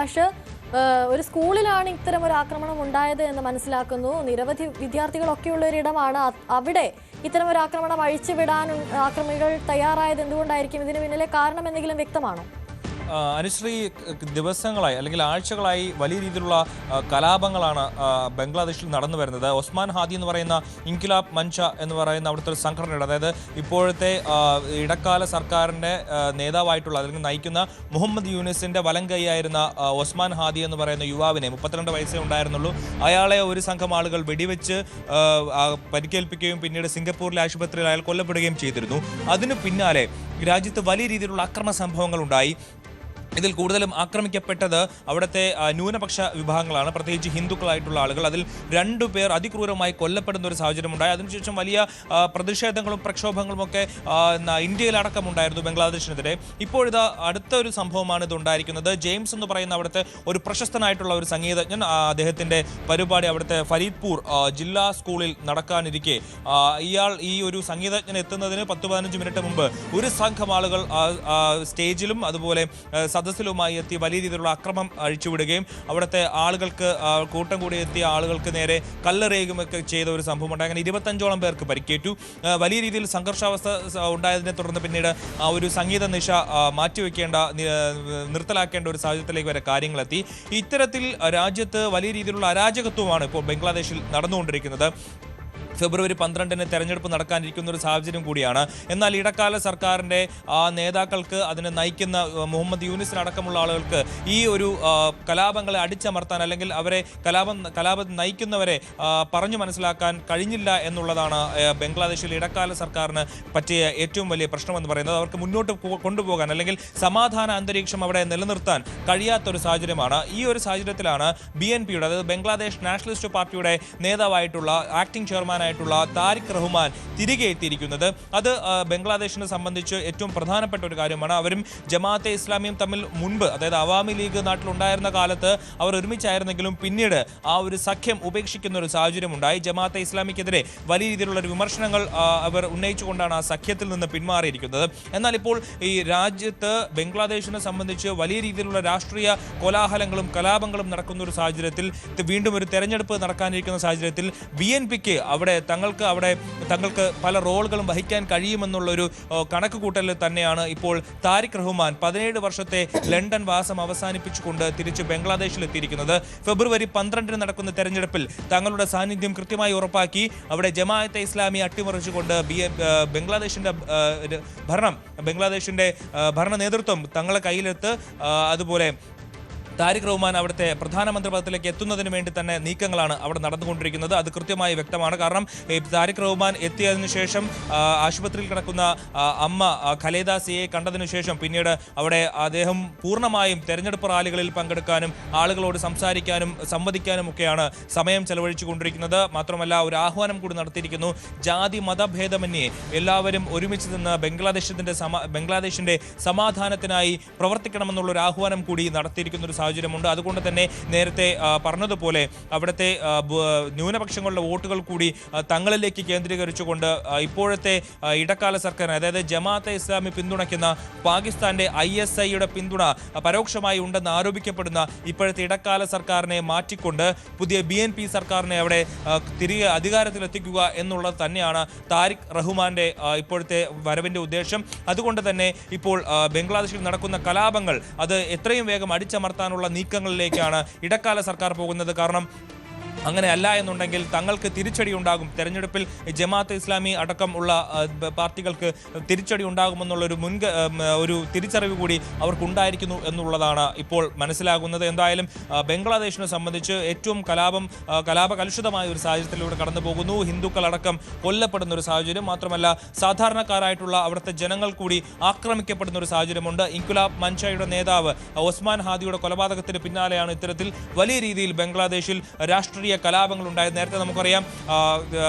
പക്ഷേ ഒരു സ്കൂളിലാണ് ഇത്തരം ഒരു ആക്രമണം ഉണ്ടായത് എന്ന് മനസ്സിലാക്കുന്നു. നിരവധി വിദ്യാർത്ഥികളൊക്കെയുള്ള ഒരിടമാണ്. അവിടെ ഇത്തരം ഒരു ആക്രമണം അഴിച്ചുവിടാൻ ആക്രമികൾ തയ്യാറായത് എന്തുകൊണ്ടായിരിക്കും? ഇതിന് പിന്നിലെ കാരണം എന്തെങ്കിലും വ്യക്തമാണോ? അനുശ്രീ, ദിവസങ്ങളായി അല്ലെങ്കിൽ ആഴ്ചകളായി വലിയ രീതിയിലുള്ള കലാപങ്ങളാണ് ബംഗ്ലാദേശിൽ നടന്നു വരുന്നത്. ഒസ്മാൻ ഹാദി എന്ന് പറയുന്ന ഇൻകിലാബ് മഞ്ച എന്ന് പറയുന്ന അവിടുത്തെ ഒരു സംഘടനയുടെ, അതായത് ഇപ്പോഴത്തെ ഇടക്കാല സർക്കാരിൻ്റെ നേതാവായിട്ടുള്ള അല്ലെങ്കിൽ നയിക്കുന്ന മുഹമ്മദ് യൂനിസിൻ്റെ വലം കൈയായിരുന്ന ഒസ്മാൻ ഹാദി എന്ന് പറയുന്ന യുവാവിനെ 32 വയസ്സേ ഉണ്ടായിരുന്നുള്ളൂ. അയാളെ ഒരു സംഘം ആളുകൾ വെടിവെച്ച് പരിക്കേൽപ്പിക്കുകയും പിന്നീട് സിംഗപ്പൂരിലെ ആശുപത്രിയിൽ അയാൾ കൊല്ലപ്പെടുകയും ചെയ്തിരുന്നു. അതിനു പിന്നാലെ രാജ്യത്ത് വലിയ രീതിയിലുള്ള അക്രമ സംഭവങ്ങൾ ഉണ്ടായി. ഇതിൽ കൂടുതലും ആക്രമിക്കപ്പെട്ടത് അവിടുത്തെ ന്യൂനപക്ഷ വിഭാഗങ്ങളാണ്, പ്രത്യേകിച്ച് ഹിന്ദുക്കളായിട്ടുള്ള ആളുകൾ. അതിൽ 2 പേർ അതിക്രൂരമായി കൊല്ലപ്പെടുന്ന ഒരു സാഹചര്യമുണ്ടായി. അതിനുശേഷം വലിയ പ്രതിഷേധങ്ങളും പ്രക്ഷോഭങ്ങളും ഒക്കെ ഇന്ത്യയിലടക്കം ഉണ്ടായിരുന്നു ബംഗ്ലാദേശിനെതിരെ. ഇപ്പോഴിതാ അടുത്ത ഒരു സംഭവമാണ് ഇതുണ്ടായിരിക്കുന്നത്. ജെയിംസ് എന്ന് പറയുന്ന അവിടുത്തെ ഒരു പ്രശസ്തനായിട്ടുള്ള ഒരു സംഗീതജ്ഞൻ, അദ്ദേഹത്തിൻ്റെ പരിപാടി അവിടുത്തെ ഫരീദ്പൂർ ജില്ലാ സ്കൂളിൽ നടക്കാനിരിക്കെ ഇയാൾ ഈ ഒരു സംഗീതജ്ഞൻ എത്തുന്നതിന് 10-15 മിനിറ്റ് മുമ്പ് ഒരു സംഘം ആളുകൾ സ്റ്റേജിലും അതുപോലെ സദസ്സിലുമായി എത്തി വലിയ രീതിയിലുള്ള അക്രമം അഴിച്ചുവിടുകയും അവിടുത്തെ ആളുകൾക്ക് കൂട്ടം കൂടി എത്തിയ ആളുകൾക്ക് നേരെ കല്ലെറിയുകയൊക്കെ ചെയ്ത ഒരു സംഭവം ഉണ്ടായി. അങ്ങനെ 25ഓളം പേർക്ക് പരിക്കേറ്റു. വലിയ രീതിയിൽ സംഘർഷാവസ്ഥ ഉണ്ടായതിനെ തുടർന്ന് പിന്നീട് ഒരു സംഗീത നിശ മാറ്റിവെക്കേണ്ട, നിർത്തലാക്കേണ്ട ഒരു സാഹചര്യത്തിലേക്ക് വരെ കാര്യങ്ങളെത്തി. ഇത്തരത്തിൽ രാജ്യത്ത് വലിയ രീതിയിലുള്ള അരാജകത്വമാണ് ഇപ്പോൾ ബംഗ്ലാദേശിൽ നടന്നുകൊണ്ടിരിക്കുന്നത്. ഫെബ്രുവരി 12-ന് തെരഞ്ഞെടുപ്പ് നടക്കാനിരിക്കുന്ന ഒരു സാഹചര്യം കൂടിയാണ്. എന്നാൽ ഇടക്കാല സർക്കാരിൻ്റെ നേതാക്കൾക്ക്, അതിനെ നയിക്കുന്ന മുഹമ്മദ് യൂനിസിനടക്കമുള്ള ആളുകൾക്ക് ഈ ഒരു കലാപങ്ങളെ അടിച്ചമർത്താൻ അല്ലെങ്കിൽ അവരെ കലാപം നയിക്കുന്നവരെ പറഞ്ഞു മനസ്സിലാക്കാൻ കഴിഞ്ഞില്ല എന്നുള്ളതാണ് ബംഗ്ലാദേശിൽ ഇടക്കാല സർക്കാരിന് പറ്റിയ ഏറ്റവും വലിയ പ്രശ്നമെന്ന് പറയുന്നത്. അവർക്ക് മുന്നോട്ട് കൊണ്ടുപോകാൻ അല്ലെങ്കിൽ സമാധാന അന്തരീക്ഷം അവിടെ നിലനിർത്താൻ കഴിയാത്തൊരു സാഹചര്യമാണ്. ഈ ഒരു സാഹചര്യത്തിലാണ് BNPയുടെ, അതായത് ബംഗ്ലാദേശ് നാഷണലിസ്റ്റ് പാർട്ടിയുടെ നേതാവായിട്ടുള്ള ആക്ടിംഗ് ചെയർമാനായിട്ടുള്ള താരിഖ് റഹ്മാൻ തിരികെ എത്തിയിരിക്കുന്നത്. അത് ബംഗ്ലാദേശിനെ സംബന്ധിച്ച് ഏറ്റവും പ്രധാനപ്പെട്ട ഒരു കാര്യമാണ്. അവരും ജമാഅത്തെ ഇസ്ലാമിയും തമ്മിൽ മുൻപ്, അതായത് അവാമി ലീഗ് നാട്ടിലുണ്ടായിരുന്ന കാലത്ത് അവർ ഒരുമിച്ചായിരുന്നെങ്കിലും പിന്നീട് ആ ഒരു സഖ്യം ഉപേക്ഷിക്കുന്ന ഒരു സാഹചര്യമുണ്ടായി. ജമാഅത്തെ ഇസ്ലാമിക്കെതിരെ വലിയ രീതിയിലുള്ള വിമർശനങ്ങൾ അവർ ഉന്നയിച്ചുകൊണ്ടാണ് ആ സഖ്യത്തിൽ നിന്ന് പിന്മാറിയിരിക്കുന്നത്. എന്നാൽ ഇപ്പോൾ ഈ രാജ്യത്ത് ബംഗ്ലാദേശിനെ സംബന്ധിച്ച് വലിയ രീതിയിലുള്ള രാഷ്ട്രീയ കോലാഹലങ്ങളും കലാപങ്ങളും നടക്കുന്ന ഒരു സാഹചര്യത്തിൽ, വീണ്ടും ഒരു തെരഞ്ഞെടുപ്പ് നടക്കാനിരിക്കുന്ന സാഹചര്യത്തിൽ BNPക്ക് തങ്ങൾക്ക് പല റോളുകളും വഹിക്കാൻ കഴിയുമെന്നുള്ളൊരു കണക്ക് കൂട്ടലിൽ തന്നെയാണ് ഇപ്പോൾ താരിഖ് റഹ്മാൻ 17 വർഷത്തെ ലണ്ടൻ വാസം അവസാനിപ്പിച്ചുകൊണ്ട് തിരിച്ച് ബംഗ്ലാദേശിൽ എത്തിയിരിക്കുന്നത്. ഫെബ്രുവരി 12-ന് നടക്കുന്ന തെരഞ്ഞെടുപ്പിൽ തങ്ങളുടെ സാന്നിധ്യം കൃത്യമായി ഉറപ്പാക്കി അവിടെ ജമാഅത്തെ ഇസ്ലാമി അട്ടിമറിച്ചുകൊണ്ട് ബംഗ്ലാദേശിന്റെ ഭരണ നേതൃത്വം തങ്ങളെ കയ്യിലെത്ത് അതുപോലെ താരിഖ് റഹ്മാൻ അവിടുത്തെ പ്രധാനമന്ത്രി പദത്തിലേക്ക് എത്തുന്നതിന് വേണ്ടി തന്നെ നീക്കങ്ങളാണ് അവിടെ നടന്നുകൊണ്ടിരിക്കുന്നത്. അത് കൃത്യമായി വ്യക്തമാണ്. കാരണം താരിഖ് റഹ്മാൻ എത്തിയതിനു ശേഷം ആശുപത്രിയിൽ കിടക്കുന്ന അമ്മ ഖലേദ സിയെ കണ്ടതിനു ശേഷം പിന്നീട് അവിടെ അദ്ദേഹം പൂർണ്ണമായും തെരഞ്ഞെടുപ്പ് റാലികളിൽ പങ്കെടുക്കാനും ആളുകളോട് സംസാരിക്കാനും സംവദിക്കാനും ഒക്കെയാണ് സമയം ചെലവഴിച്ചു കൊണ്ടിരിക്കുന്നത്. മാത്രമല്ല ഒരു ആഹ്വാനം കൂടി നടത്തിയിരിക്കുന്നു. ജാതി മതഭേദമന്യേ എല്ലാവരും ഒരുമിച്ച് നിന്ന് ബംഗ്ലാദേശിന്റെ സമാധാനത്തിനായി പ്രവർത്തിക്കണമെന്നുള്ള ഒരു ആഹ്വാനം കൂടി നടത്തിയിരിക്കുന്ന ഒരു സാഹചര്യമുണ്ട്. അതുകൊണ്ട് തന്നെ നേരത്തെ പറഞ്ഞതുപോലെ അവിടുത്തെ ന്യൂനപക്ഷങ്ങളുടെ വോട്ടുകൾ കൂടി തങ്ങളിലേക്ക് കേന്ദ്രീകരിച്ചുകൊണ്ട് ഇപ്പോഴത്തെ ഇടക്കാല സർക്കാർ, അതായത് ജമാഅത്തെ ഇസ്ലാമി പിന്തുണയ്ക്കുന്ന പാകിസ്ഥാന്റെ ISIയുടെ പിന്തുണ പരോക്ഷമായി ഉണ്ടെന്ന് ആരോപിക്കപ്പെടുന്ന ഇപ്പോഴത്തെ ഇടക്കാല സർക്കാരിനെ മാറ്റിക്കൊണ്ട് പുതിയ BNP സർക്കാരിനെ അവിടെ തിരികെ അധികാരത്തിലെത്തിക്കുക എന്നുള്ളത് തന്നെയാണ് താരിഖ് റഹ്മാന്റെ ഇപ്പോഴത്തെ വരവിന്റെ ഉദ്ദേശം. അതുകൊണ്ട് തന്നെ ഇപ്പോൾ ബംഗ്ലാദേശിൽ നടക്കുന്ന കലാപങ്ങൾ അത് എത്രയും വേഗം അടിച്ചമർത്താനുള്ള നീക്കങ്ങളിലേക്കാണ് ഇടക്കാല സർക്കാർ പോകുന്നത്. കാരണം അങ്ങനെ അല്ല എന്നുണ്ടെങ്കിൽ തങ്ങൾക്ക് തിരിച്ചടി ഉണ്ടാകും. തെരഞ്ഞെടുപ്പിൽ ജമാഅത്തെ ഇസ്ലാമി അടക്കം ഉള്ള പാർട്ടികൾക്ക് തിരിച്ചടി ഉണ്ടാകുമെന്നുള്ളൊരു ഒരു തിരിച്ചറിവ് കൂടി അവർക്കുണ്ടായിരിക്കുന്നു എന്നുള്ളതാണ് ഇപ്പോൾ മനസ്സിലാകുന്നത്. എന്തായാലും ബംഗ്ലാദേശിനെ സംബന്ധിച്ച് ഏറ്റവും കലാപകലുഷിതമായ ഒരു സാഹചര്യത്തിലൂടെ കടന്നു പോകുന്നു. ഹിന്ദുക്കളടക്കം കൊല്ലപ്പെടുന്ന ഒരു സാഹചര്യം, മാത്രമല്ല സാധാരണക്കാരായിട്ടുള്ള അവിടുത്തെ ജനങ്ങൾ കൂടി ആക്രമിക്കപ്പെടുന്ന ഒരു സാഹചര്യമുണ്ട്. ഇൻകുലാബ് മഞ്ചയുടെ നേതാവ് ഒസ്മാൻ ഹാദിയുടെ കൊലപാതകത്തിന് പിന്നാലെയാണ് ഇത്തരത്തിൽ വലിയ രീതിയിൽ ബംഗ്ലാദേശിൽ രാഷ്ട്രീയ കലാപങ്ങൾ ഉണ്ടായത്. നേരത്തെ നമുക്കറിയാം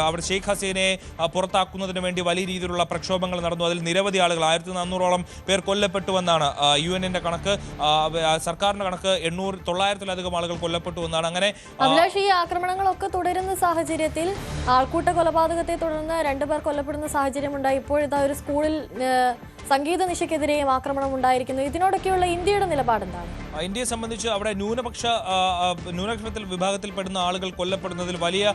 അവിടെ ഷെയ്ഖ് ഹസീനയെ പുറത്താക്കുന്നതിന് വേണ്ടി വലിയ രീതിയിലുള്ള പ്രക്ഷോഭങ്ങൾ നടന്നു. അതിൽ നിരവധി ആളുകൾ 1400ഓളം പേർ കൊല്ലപ്പെട്ടുവെന്നാണ് UN-ന്റെ കണക്ക്. സർക്കാരിന്റെ കണക്ക് 900-900-ലധികം ആളുകൾ കൊല്ലപ്പെട്ടുവെന്നാണ്. അങ്ങനെ ഈ ആക്രമണങ്ങളൊക്കെ തുടരുന്ന സാഹചര്യത്തിൽ ആൾക്കൂട്ട കൊലപാതകത്തെ തുടർന്ന് 2 പേർ കൊല്ലപ്പെടുന്ന സാഹചര്യമുണ്ടായി. ഇപ്പോഴിതാ ഒരു സ്കൂളിൽ സംഗീത നിശയ്ക്കെതിരെയും ആക്രമണം ഉണ്ടായിരിക്കുന്നു. ഇതിനോടൊക്കെയുള്ള ഇന്ത്യയുടെ നിലപാട് എന്താണ്? ഇന്ത്യയെ സംബന്ധിച്ച് അവിടെ ന്യൂനപക്ഷ വിഭാഗത്തിൽപ്പെടുന്ന ആളുകൾ കൊല്ലപ്പെടുന്നതിൽ വലിയ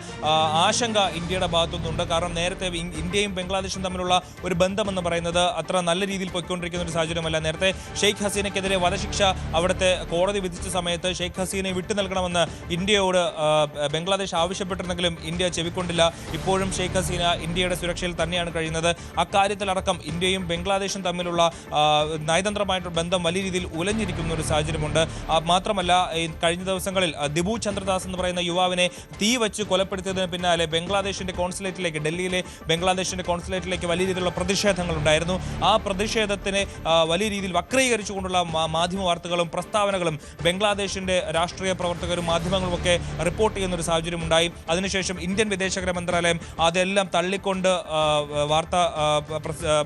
ആശങ്ക ഇന്ത്യയുടെ ഭാഗത്തുനിന്നുണ്ട്. കാരണം നേരത്തെ ഇന്ത്യയും ബംഗ്ലാദേശും തമ്മിലുള്ള ഒരു ബന്ധമെന്ന് പറയുന്നത് അത്ര നല്ല രീതിയിൽ പൊയ്ക്കൊണ്ടിരിക്കുന്ന ഒരു സാഹചര്യമല്ല. നേരത്തെ ഷെയ്ഖ് ഹസീനയ്ക്കെതിരെ വധശിക്ഷ അവിടുത്തെ കോടതി വിധിച്ച സമയത്ത് ഷെയ്ഖ് ഹസീനയെ വിട്ടു നൽകണമെന്ന് ഇന്ത്യയോട് ബംഗ്ലാദേശ് ആവശ്യപ്പെട്ടിരുന്നെങ്കിലും ഇന്ത്യ ചെവിക്കൊണ്ടില്ല. ഇപ്പോഴും ഷെയ്ഖ് ഹസീന ഇന്ത്യയുടെ സുരക്ഷയിൽ തന്നെയാണ് കഴിയുന്നത്. അക്കാര്യത്തിലടക്കം ഇന്ത്യയും ബംഗ്ലാദേശും തമ്മിലുള്ള നയതന്ത്രമായിട്ടുള്ള ബന്ധം വലിയ രീതിയിൽ ഉലഞ്ഞിരിക്കുന്ന ഒരു സാഹചര്യമുണ്ട്. മാത്രമല്ല കഴിഞ്ഞ ദിവസങ്ങളിൽ ദിബു ചന്ദ്രദാസ് എന്ന് പറയുന്ന യുവാവിനെ തീ വെച്ച് കൊലപ്പെടുത്തിയതിന് പിന്നാലെ ബംഗ്ലാദേശിന്റെ കോൺസുലേറ്റിലേക്ക്, ഡൽഹിയിലെ ബംഗ്ലാദേശിന്റെ കോൺസുലേറ്റിലേക്ക് വലിയ രീതിയിലുള്ള പ്രതിഷേധങ്ങൾ ഉണ്ടായിരുന്നു. ആ പ്രതിഷേധത്തിനെ വലിയ രീതിയിൽ വക്രീകരിച്ചുകൊണ്ടുള്ള മാധ്യമ വാർത്തകളും പ്രസ്താവനകളും ബംഗ്ലാദേശിന്റെ രാഷ്ട്രീയ പ്രവർത്തകരും മാധ്യമങ്ങളും ഒക്കെ റിപ്പോർട്ട് ചെയ്യുന്ന ഒരു സാഹചര്യം ഉണ്ടായി. അതിനുശേഷം ഇന്ത്യൻ വിദേശകാര്യ മന്ത്രാലയം അതെല്ലാം തള്ളിക്കൊണ്ട് വാർത്താ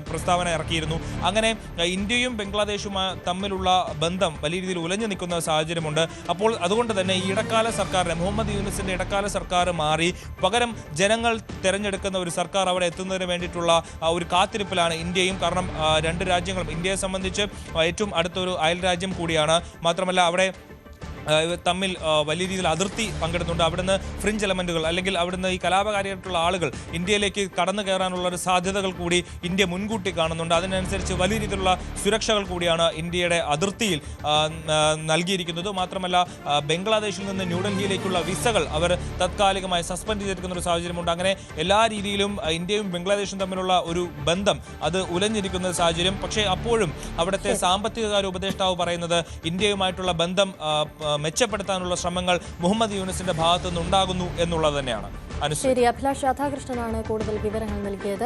പ്രസ്താവന ഇറക്കിയിരുന്നു. അങ്ങനെ ഇന്ത്യയും ബംഗ്ലാദേശും തമ്മിലുള്ള ബന്ധം വലിയ രീതിയിൽ ഉലഞ്ഞു നിൽക്കുന്ന സാഹചര്യമുണ്ട്. അപ്പോൾ അതുകൊണ്ട് തന്നെ ഈ ഇടക്കാല സർക്കാരിനെ, മുഹമ്മദ് യൂനുസിന്റെ ഇടക്കാല സർക്കാർ മാറി പകരം ജനങ്ങൾ തെരഞ്ഞെടുക്കുന്ന ഒരു സർക്കാർ അവിടെ എത്തുന്നതിന് വേണ്ടിയിട്ടുള്ള ഒരു കാത്തിരിപ്പിലാണ് ഇന്ത്യയും. കാരണം രണ്ട് രാജ്യങ്ങളും ഇന്ത്യയെ സംബന്ധിച്ച് ഏറ്റവും അടുത്തൊരു അയൽ രാജ്യം കൂടിയാണ്. മാത്രമല്ല അവിടെ തമ്മിൽ വലിയ രീതിയിൽ അതിർത്തി പങ്കിടുന്നുണ്ട്. അവിടുന്ന് ഫ്രിഞ്ച് എലമെന്റുകൾ അല്ലെങ്കിൽ അവിടുന്ന് ഈ കലാപകാരിയായിട്ടുള്ള ആളുകൾ ഇന്ത്യയിലേക്ക് കടന്നു കയറാനുള്ള ഒരു സാധ്യതകൾ കൂടി ഇന്ത്യ മുൻകൂട്ടി കാണുന്നുണ്ട്. അതിനനുസരിച്ച് വലിയ രീതിയിലുള്ള സുരക്ഷകൾ കൂടിയാണ് ഇന്ത്യയുടെ അതിർത്തിയിൽ നൽകിയിരിക്കുന്നത്. മാത്രമല്ല ബംഗ്ലാദേശിൽ നിന്ന് ന്യൂഡൽഹിയിലേക്കുള്ള വിസകൾ അവർ താത്കാലികമായി സസ്പെൻഡ് ചെയ്തിരിക്കുന്ന ഒരു സാഹചര്യമുണ്ട്. അങ്ങനെ എല്ലാ രീതിയിലും ഇന്ത്യയും ബംഗ്ലാദേശും തമ്മിലുള്ള ഒരു ബന്ധം അത് ഉലഞ്ഞിരിക്കുന്ന സാഹചര്യം. പക്ഷേ അപ്പോഴും അവിടുത്തെ സാമ്പത്തികകാര്യ ഉപദേഷ്ടാവ് പറയുന്നത് ഇന്ത്യയുമായിട്ടുള്ള ബന്ധം മെച്ചപ്പെടുത്താനുള്ള ശ്രമങ്ങൾ മുഹമ്മദ് യൂനുസിന്റെ ഭാഗത്തുനിന്ന് ഉണ്ടാകുന്നു എന്നുള്ളത് തന്നെയാണ്. ശരി, അഭിലാഷ് രാധാകൃഷ്ണനാണ് കൂടുതൽ വിവരങ്ങൾ നൽകിയത്.